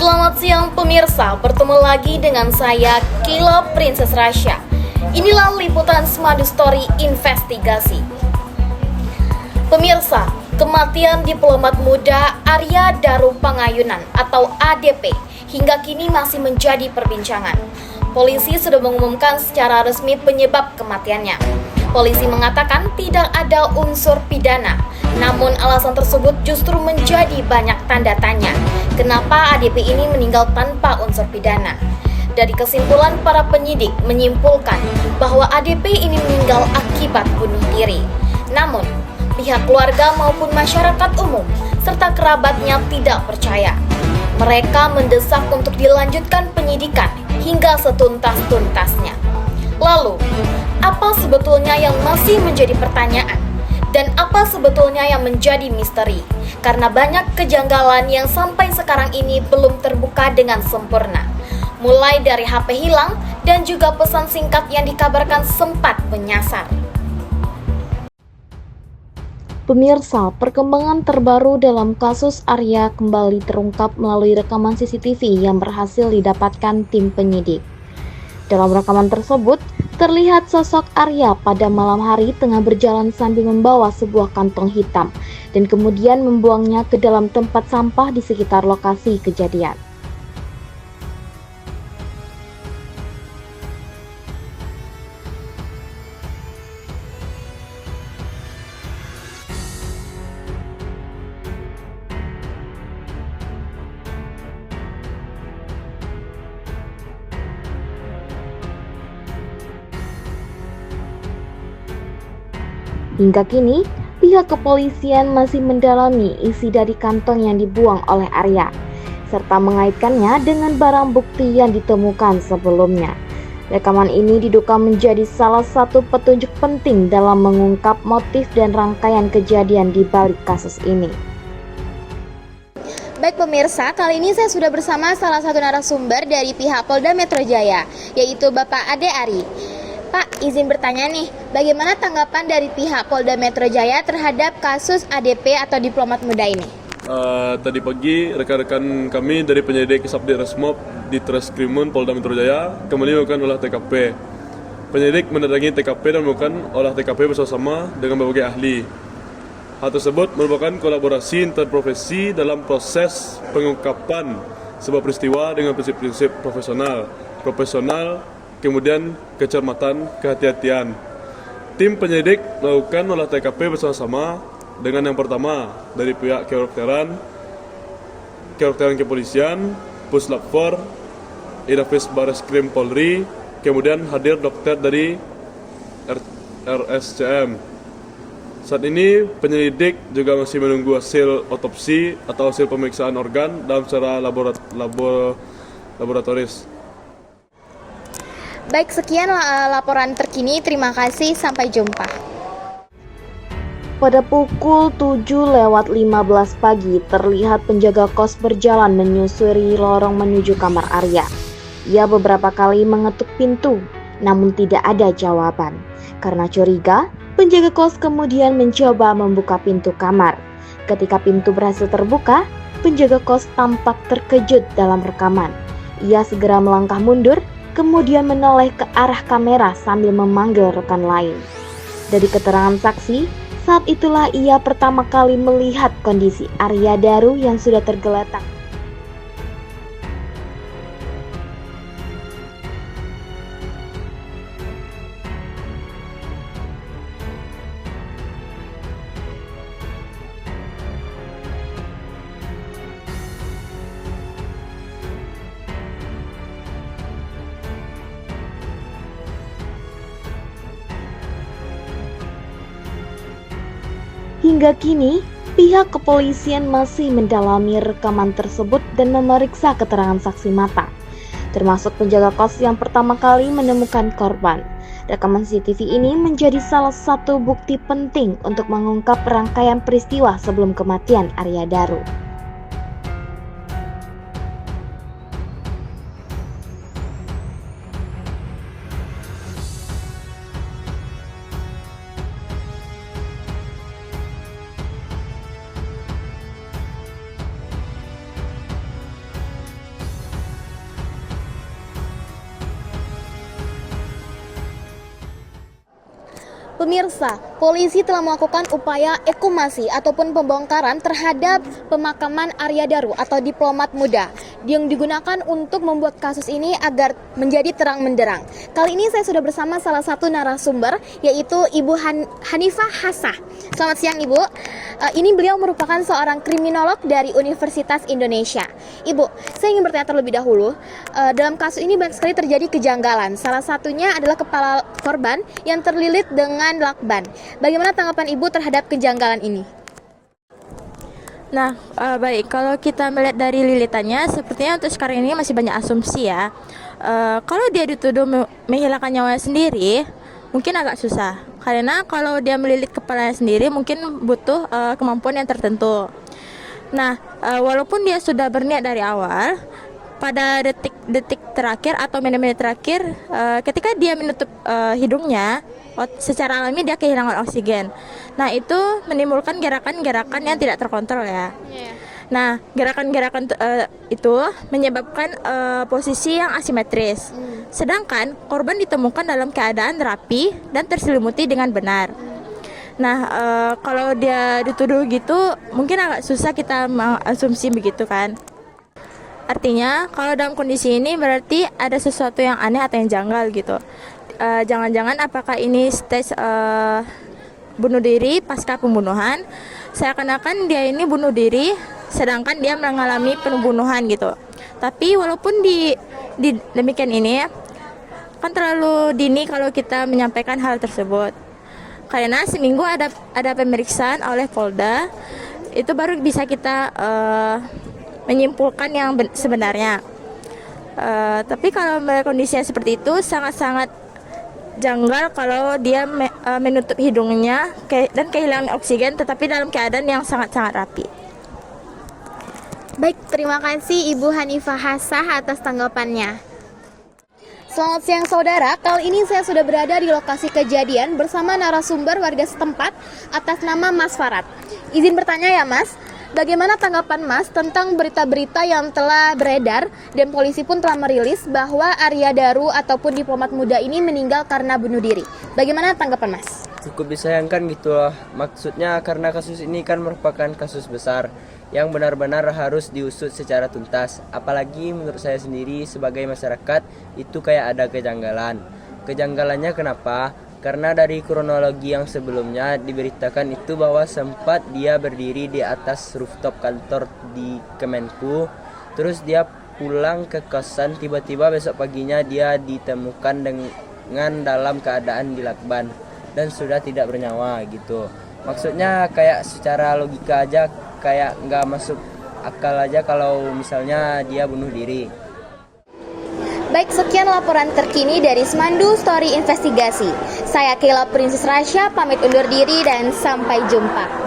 Selamat siang pemirsa, bertemu lagi dengan saya Kila Princess Rasya. Inilah liputan Smadu Story Investigasi. Pemirsa, kematian diplomat muda Arya Daru Pangayunan atau ADP hingga kini masih menjadi perbincangan. Polisi sudah mengumumkan secara resmi penyebab kematiannya. Polisi mengatakan tidak ada unsur pidana, namun alasan tersebut justru menjadi banyak tanda tanya. Kenapa ADP ini meninggal tanpa unsur pidana? Dari kesimpulan para penyidik menyimpulkan bahwa ADP ini meninggal akibat bunuh diri. Namun, pihak keluarga maupun masyarakat umum serta kerabatnya tidak percaya. Mereka mendesak untuk dilanjutkan penyidikan hingga setuntas-tuntasnya. Lalu, apa sebetulnya yang masih menjadi pertanyaan? Dan apa sebetulnya yang menjadi misteri? Karena banyak kejanggalan yang sampai sekarang ini belum terbuka dengan sempurna. Mulai dari HP hilang dan juga pesan singkat yang dikabarkan sempat menyasar. Pemirsa, perkembangan terbaru dalam kasus Arya kembali terungkap melalui rekaman CCTV yang berhasil didapatkan tim penyidik. Dalam rekaman tersebut, terlihat sosok Arya pada malam hari tengah berjalan sambil membawa sebuah kantong hitam dan kemudian membuangnya ke dalam tempat sampah di sekitar lokasi kejadian. Hingga kini, pihak kepolisian masih mendalami isi dari kantong yang dibuang oleh Arya, serta mengaitkannya dengan barang bukti yang ditemukan sebelumnya. Rekaman ini diduga menjadi salah satu petunjuk penting dalam mengungkap motif dan rangkaian kejadian di balik kasus ini. Baik pemirsa, kali ini saya sudah bersama salah satu narasumber dari pihak Polda Metro Jaya, yaitu Bapak Ade Ari. Pak, izin bertanya nih, bagaimana tanggapan dari pihak Polda Metro Jaya terhadap kasus ADP atau diplomat muda ini? Tadi pagi rekan-rekan kami dari penyidik Subdiresmob di Treskrimum Polda Metro Jaya kembali melakukan olah TKP. Penyidik mendatangi TKP dan melakukan olah TKP bersama dengan berbagai ahli. Hal tersebut merupakan kolaborasi interprofesi dalam proses pengungkapan sebuah peristiwa dengan prinsip-prinsip profesional, kemudian kecermatan, kehati-hatian. Tim penyidik melakukan olah TKP bersama-sama dengan yang pertama dari pihak kedokteran kepolisian, Puslap 4, Inafis Bareskrim Polri, kemudian hadir dokter dari RSCM. Saat ini penyelidik juga masih menunggu hasil otopsi atau hasil pemeriksaan organ dalam secara laboratoris. Baik, sekian laporan terkini. Terima kasih, sampai jumpa. Pada pukul 7:15 pagi, terlihat penjaga kos berjalan menyusuri lorong menuju kamar Arya. Ia beberapa kali mengetuk pintu, namun tidak ada jawaban. Karena curiga, penjaga kos kemudian mencoba membuka pintu kamar. Ketika pintu berhasil terbuka, penjaga kos tampak terkejut dalam rekaman. Ia segera melangkah mundur, kemudian menoleh ke arah kamera sambil memanggil rekan lain. Dari keterangan saksi, saat itulah ia pertama kali melihat kondisi Arya Daru yang sudah tergeletak. Hingga kini, pihak kepolisian masih mendalami rekaman tersebut dan memeriksa keterangan saksi mata, termasuk penjaga kos yang pertama kali menemukan korban. Rekaman CCTV ini menjadi salah satu bukti penting untuk mengungkap rangkaian peristiwa sebelum kematian Arya Daru. Pemirsa, polisi telah melakukan upaya ekshumasi ataupun pembongkaran terhadap pemakaman Arya Daru atau diplomat muda yang digunakan untuk membuat kasus ini agar menjadi terang benderang. Kali ini saya sudah bersama salah satu narasumber, yaitu Ibu Hanifah Hassah. Selamat siang Ibu. Ini beliau merupakan seorang kriminolog dari Universitas Indonesia. Ibu, saya ingin bertanya terlebih dahulu, dalam kasus ini banyak sekali terjadi kejanggalan. Salah satunya adalah kepala korban yang terlilit dengan lakban. Bagaimana tanggapan Ibu terhadap kejanggalan ini? Nah, baik, kalau kita melihat dari lilitannya, sepertinya untuk sekarang ini masih banyak asumsi ya. Kalau dia dituduh menghilangkan nyawanya sendiri, mungkin agak susah. Karena kalau dia melilit kepalanya sendiri, mungkin butuh kemampuan yang tertentu. Nah, walaupun dia sudah berniat dari awal, pada detik-detik terakhir atau menit-menit terakhir, ketika dia menutup hidungnya, secara alami dia kehilangan oksigen. Nah, itu menimbulkan gerakan-gerakan yang tidak terkontrol ya. Nah, gerakan-gerakan itu menyebabkan posisi yang asimetris. Sedangkan korban ditemukan dalam keadaan rapi dan terselimuti dengan benar. Nah, kalau dia dituduh gitu, mungkin agak susah kita mengasumsi begitu kan. Artinya, kalau dalam kondisi ini berarti ada sesuatu yang aneh atau yang janggal gitu. Jangan-jangan apakah ini stage bunuh diri pasca pembunuhan? Seakan-akan dia ini bunuh diri, sedangkan dia mengalami pembunuhan gitu. Tapi walaupun di demikian ini, kan terlalu dini kalau kita menyampaikan hal tersebut. Karena seminggu ada pemeriksaan oleh Polda, itu baru bisa kita menyimpulkan yang sebenarnya. Tapi kalau kondisinya seperti itu sangat-sangat janggal kalau dia menutup hidungnya dan kehilangan oksigen, tetapi dalam keadaan yang sangat-sangat rapi. Baik, terima kasih Ibu Hanifah Hassah atas tanggapannya. Selamat siang saudara, kali ini saya sudah berada di lokasi kejadian bersama narasumber warga setempat atas nama Mas Farad. Izin bertanya ya Mas, bagaimana tanggapan Mas tentang berita-berita yang telah beredar dan polisi pun telah merilis bahwa Arya Daru ataupun diplomat muda ini meninggal karena bunuh diri? Bagaimana tanggapan Mas? Cukup disayangkan gitu loh. Maksudnya karena kasus ini kan merupakan kasus besar yang benar-benar harus diusut secara tuntas. Apalagi menurut saya sendiri sebagai masyarakat itu kayak ada kejanggalan. Kejanggalannya kenapa? Karena dari kronologi yang sebelumnya diberitakan itu bahwa sempat dia berdiri di atas rooftop kantor di Kemenku. Terus dia pulang ke kosan, tiba-tiba besok paginya dia ditemukan dengan dalam keadaan dilakban dan sudah tidak bernyawa gitu. Maksudnya kayak secara logika aja kayak nggak masuk akal aja kalau misalnya dia bunuh diri. Baik, sekian laporan terkini dari Semandu Story Investigasi. Saya Kayla Princess Rasya pamit undur diri dan sampai jumpa.